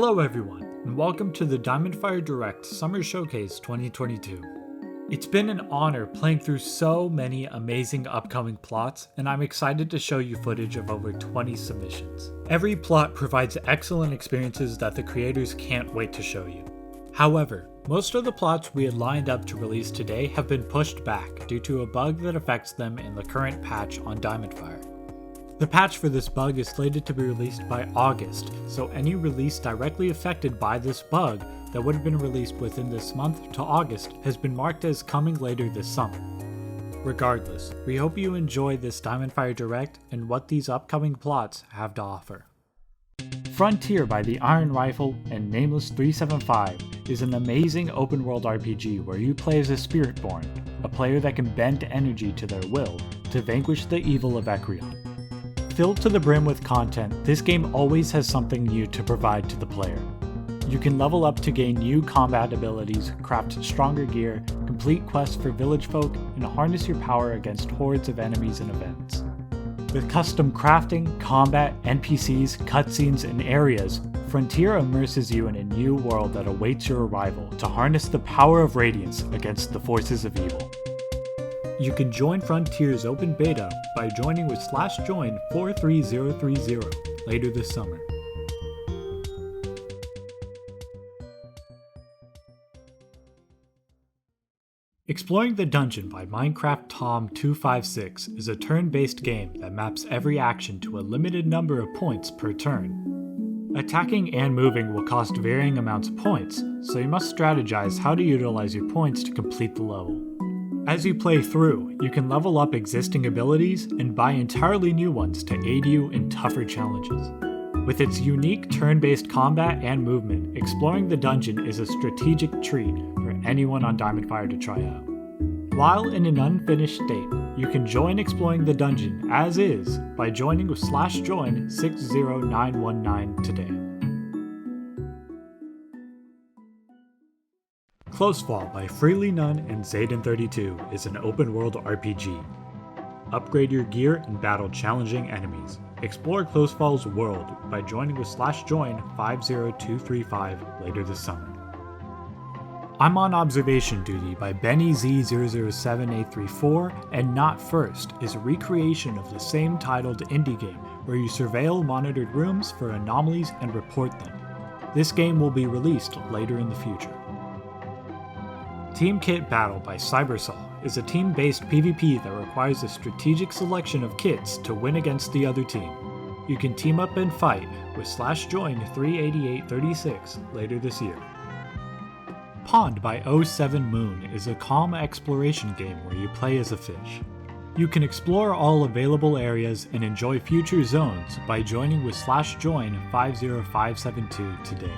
Hello everyone, and welcome to the DiamondFire Direct Summer Showcase 2022. It's been an honor playing through so many amazing upcoming plots, and I'm excited to show you footage of over 20 submissions. Every plot provides excellent experiences that the creators can't wait to show you. However, most of the plots we had lined up to release today have been pushed back due to a bug that affects them in the current patch on DiamondFire. The patch for this bug is slated to be released by August, so any release directly affected by this bug that would have been released within this month to August has been marked as coming later this summer. Regardless, we hope you enjoy this DiamondFire Direct and what these upcoming plots have to offer. Frontier by the Iron Rifle and Nameless 375 is an amazing open world RPG where you play as a Spiritborn, a player that can bend energy to their will to vanquish the evil of Ecrion. Filled to the brim with content, this game always has something new to provide to the player. You can level up to gain new combat abilities, craft stronger gear, complete quests for village folk, and harness your power against hordes of enemies and events. With custom crafting, combat, NPCs, cutscenes, and areas, Frontier immerses you in a new world that awaits your arrival to harness the power of Radiance against the forces of evil. You can join Frontier's open beta by joining with /join 43030 later this summer. Exploring the Dungeon by Minecraft Tom 256 is a turn-based game that maps every action to a limited number of points per turn. Attacking and moving will cost varying amounts of points, so you must strategize how to utilize your points to complete the level. As you play through, you can level up existing abilities and buy entirely new ones to aid you in tougher challenges. With its unique turn-based combat and movement, exploring the dungeon is a strategic treat for anyone on DiamondFire to try out. While in an unfinished state, you can join exploring the dungeon as is by joining with /join 60919 today. Closefall by Freely None and Zayden32 is an open-world RPG. Upgrade your gear and battle challenging enemies. Explore Closefall's world by joining with /join 50235 later this summer. I'm on Observation Duty by Benny Z007834 and Not First is a recreation of the same titled indie game where you surveil monitored rooms for anomalies and report them. This game will be released later in the future. Team Kit Battle by Cybersaw is a team-based PvP that requires a strategic selection of kits to win against the other team. You can team up and fight with /join 38836 later this year. Pond by 07 Moon is a calm exploration game where you play as a fish. You can explore all available areas and enjoy future zones by joining with /join 50572 today.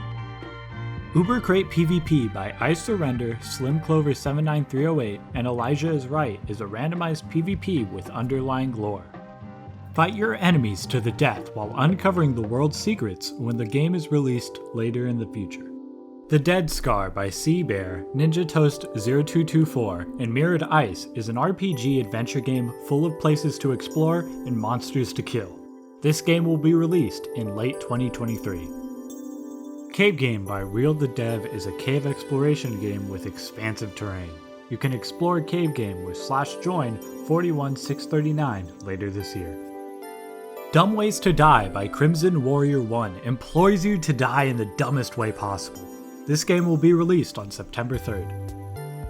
Uber Crate PvP by I Surrender, Slim Clover 79308, and Elijah is Right is a randomized PvP with underlying lore. Fight your enemies to the death while uncovering the world's secrets when the game is released later in the future. The Dead Scar by Sea Bear, Ninja Toast 0224, and Mirrored Ice is an RPG adventure game full of places to explore and monsters to kill. This game will be released in late 2023. Cave Game by Real the Dev is a cave exploration game with expansive terrain. You can explore Cave Game with /join 41639 later this year. Dumb Ways to Die by Crimson Warrior 1 implores you to die in the dumbest way possible. This game will be released on September 3rd.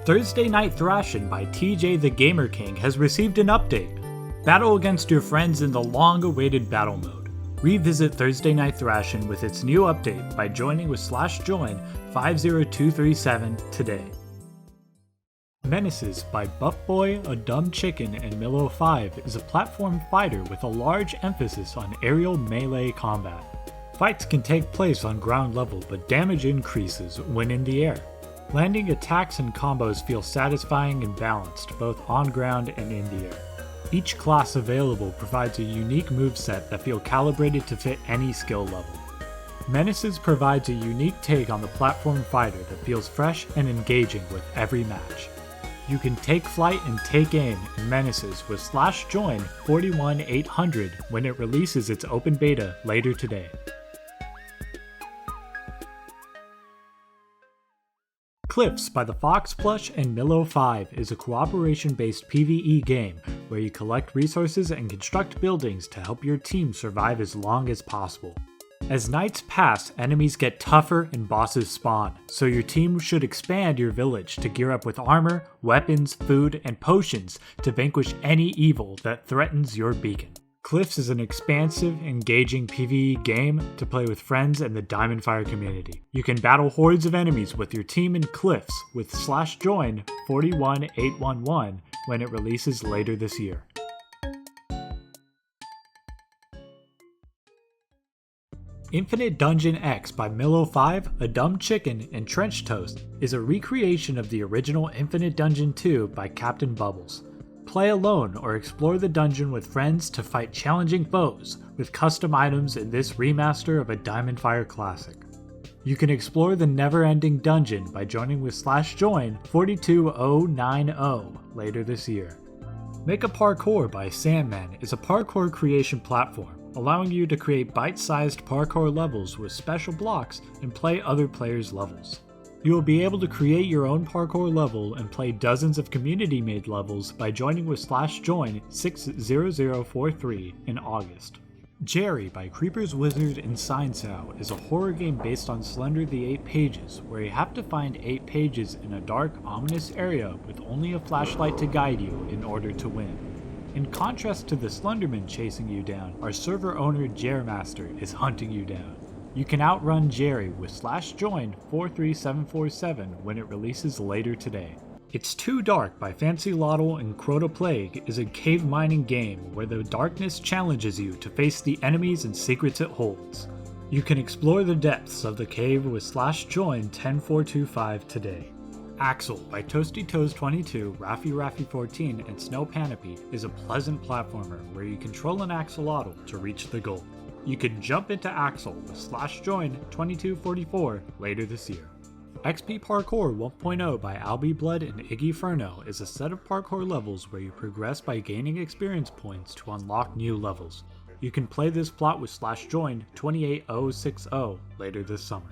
Thursday Night Thrashin' by TJ the Gamer King has received an update. Battle against your friends in the long-awaited battle mode. Revisit Thursday Night Thrashin' with its new update by joining with /join 50237 today. Menaces by Buffboy, A Dumb Chicken, and Milo5 is a platform fighter with a large emphasis on aerial melee combat. Fights can take place on ground level, but damage increases when in the air. Landing attacks and combos feel satisfying and balanced, both on ground and in the air. Each class available provides a unique moveset that feel calibrated to fit any skill level. Menaces provides a unique take on the platform fighter that feels fresh and engaging with every match. You can take flight and take aim in Menaces with /join 41800 when it releases its open beta later today. Cliffs by the Fox Plush and Milo5 is a cooperation-based PvE game where you collect resources and construct buildings to help your team survive as long as possible. As nights pass, enemies get tougher and bosses spawn, so your team should expand your village to gear up with armor, weapons, food, and potions to vanquish any evil that threatens your beacon. Cliffs is an expansive, engaging PvE game to play with friends and the DiamondFire community. You can battle hordes of enemies with your team in Cliffs with /join 41811 when it releases later this year. Infinite Dungeon X by Milo5, A Dumb Chicken, and Trench Toast is a recreation of the original Infinite Dungeon 2 by Captain Bubbles. Play alone or explore the dungeon with friends to fight challenging foes with custom items in this remaster of a DiamondFire classic. You can explore the never-ending dungeon by joining with /join 42090 later this year. Make a Parkour by Sandman is a parkour creation platform, allowing you to create bite-sized parkour levels with special blocks and play other players' levels. You will be able to create your own parkour level and play dozens of community-made levels by joining with /join 60043 in August. Jerry by Creepers Wizard and Signsau is a horror game based on Slender the 8 Pages, where you have to find 8 pages in a dark, ominous area with only a flashlight to guide you in order to win. In contrast to the Slenderman chasing you down, our server owner Jermaster is hunting you down. You can outrun Jerry with /join 43747 when it releases later today. It's Too Dark by Fancy Lottle and Crota Plague is a cave mining game where the darkness challenges you to face the enemies and secrets it holds. You can explore the depths of the cave with /join 10425 today. Axel by Toasty Toes 22, Raffy 14, and Snow Panopy is a pleasant platformer where you control an axolotl to reach the goal. You can jump into Axel with /join 2244 later this year. XP Parkour 1.0 by Albie Blood and Iggy Furno is a set of parkour levels where you progress by gaining experience points to unlock new levels. You can play this plot with /join 28060 later this summer.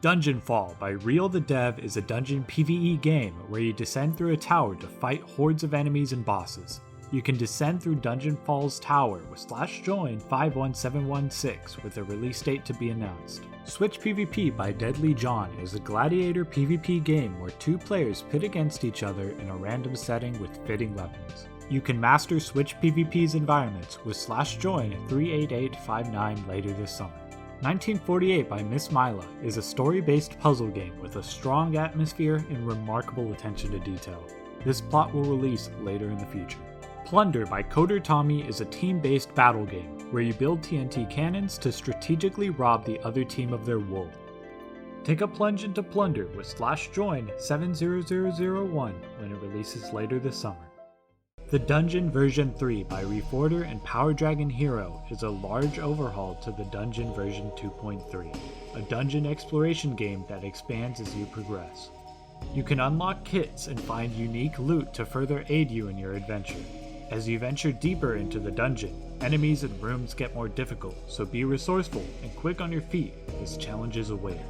Dungeon Fall by Real the Dev is a dungeon PvE game where you descend through a tower to fight hordes of enemies and bosses. You can descend through Dungeon Fall's tower with /join 51716 with a release date to be announced. Switch PvP by Deadly John is a gladiator PvP game where two players pit against each other in a random setting with fitting weapons. You can master Switch PvP's environments with /join 38859 later this summer. 1948 by Miss Mila is a story-based puzzle game with a strong atmosphere and remarkable attention to detail. This plot will release later in the future. Plunder by Coder Tommy is a team-based battle game where you build TNT cannons to strategically rob the other team of their wool. Take a plunge into Plunder with /join 70001 when it releases later this summer. The Dungeon Version 3 by Reforder and Power Dragon Hero is a large overhaul to the Dungeon Version 2.3, a dungeon exploration game that expands as you progress. You can unlock kits and find unique loot to further aid you in your adventure. As you venture deeper into the dungeon, enemies and rooms get more difficult, so be resourceful and quick on your feet as challenges await.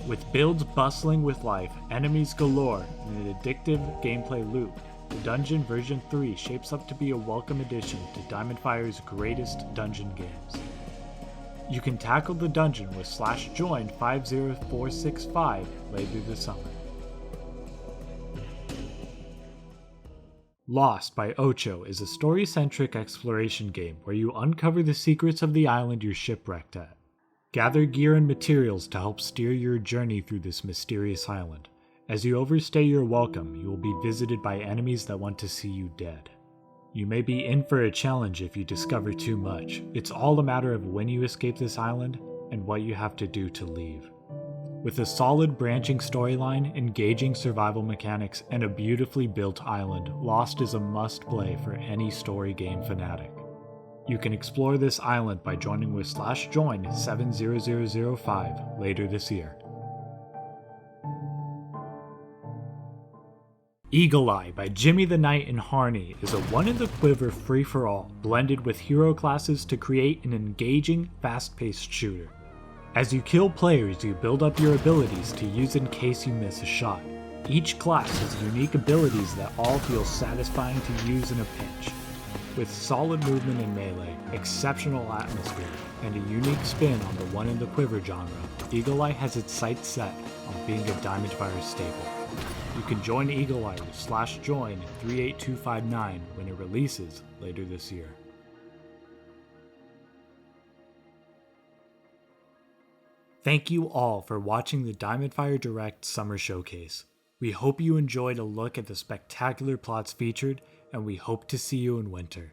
With builds bustling with life, enemies galore, and an addictive gameplay loop, the Dungeon Version 3 shapes up to be a welcome addition to DiamondFire's greatest dungeon games. You can tackle the dungeon with /join 50465 later this summer. Lost by Ocho is a story-centric exploration game where you uncover the secrets of the island you're shipwrecked at. Gather gear and materials to help steer your journey through this mysterious island. As you overstay your welcome, you will be visited by enemies that want to see you dead. You may be in for a challenge if you discover too much. It's all a matter of when you escape this island and what you have to do to leave. With a solid branching storyline, engaging survival mechanics, and a beautifully built island, Lost is a must-play for any story game fanatic. You can explore this island by joining with /join 70005 later this year. Eagle Eye by Jimmy the Knight and Harney is a one-in-the-quiver free-for-all, blended with hero classes to create an engaging, fast-paced shooter. As you kill players, you build up your abilities to use in case you miss a shot. Each class has unique abilities that all feel satisfying to use in a pinch. With solid movement in melee, exceptional atmosphere, and a unique spin on the one in the quiver genre, Eagle Eye has its sights set on being a DiamondFire staple. You can join Eagle Eye with /join in 38259 when it releases later this year. Thank you all for watching the DiamondFire Direct Summer Showcase. We hope you enjoyed a look at the spectacular plots featured, and we hope to see you in winter.